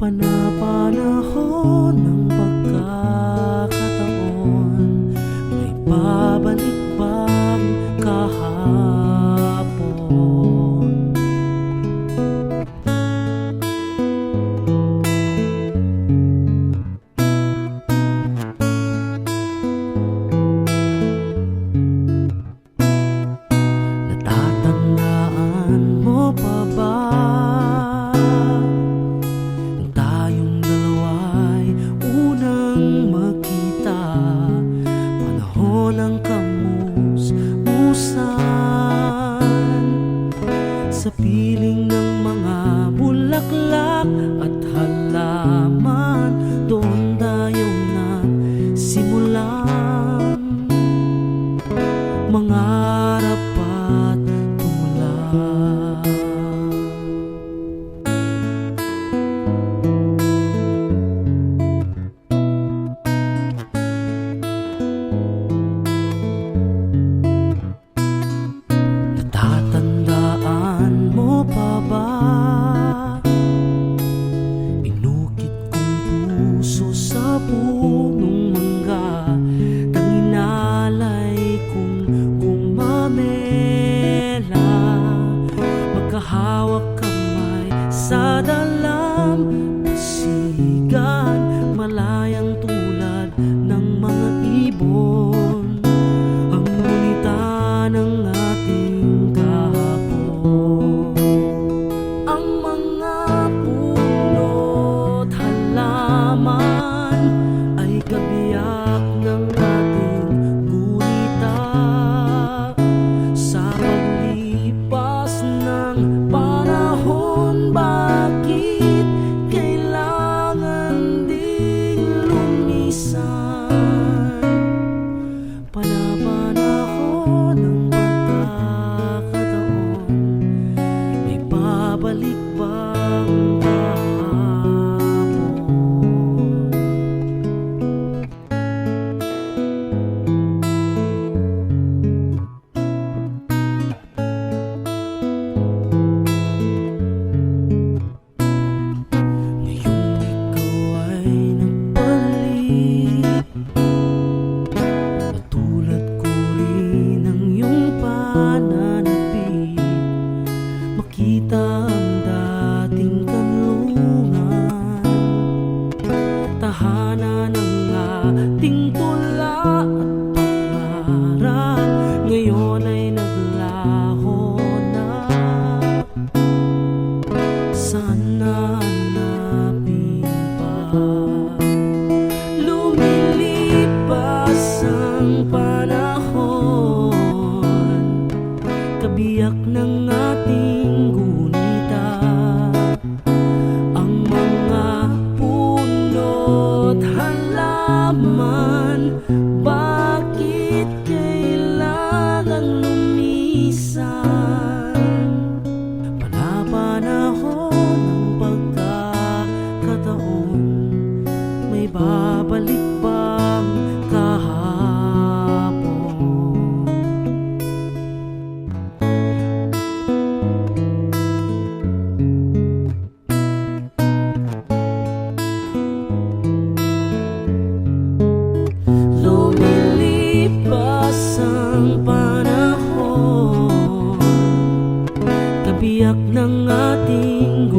Panapanahon ng pagkakataon, may babalik bang kahapon? Natatandaan mo pa ba ng kamusmusan sa piling ng mga bulaklak at halaman? Doon tayo nagsimulan mangarap at tumulong. Natatandaan mo pa ba? Inukit kong puso sa punong mangga, tanginalay kong gumamela, magkahawak kamay sa dalampasigan, malayang tulad ng mga ibon ang ngunita ng ating kahapon. Ang mga puno't halaman ay kabiyak ng ating gunita sa paglipas ng panahon. Bakit kailangan ding lumisan? Panapanahon ng pagkakataon, may babalik bang kahapon? Ngayong ikaw ay nagbalik, natulad ko rin ang iyong pananabik, makita ang dating kanlungan, tahanan ng ating tula at pangarap. Ngayon ay naglaho na, sana hanapin pa. Lumilipas ang panahon, kabiyak ng ating gunita, ang mga puno't halaman. Bakit kailangang lumisan? Panapanahon ng pagkakataon, may babalik bang kahapon? Lumilipas ang panahon, kabiyak ng ating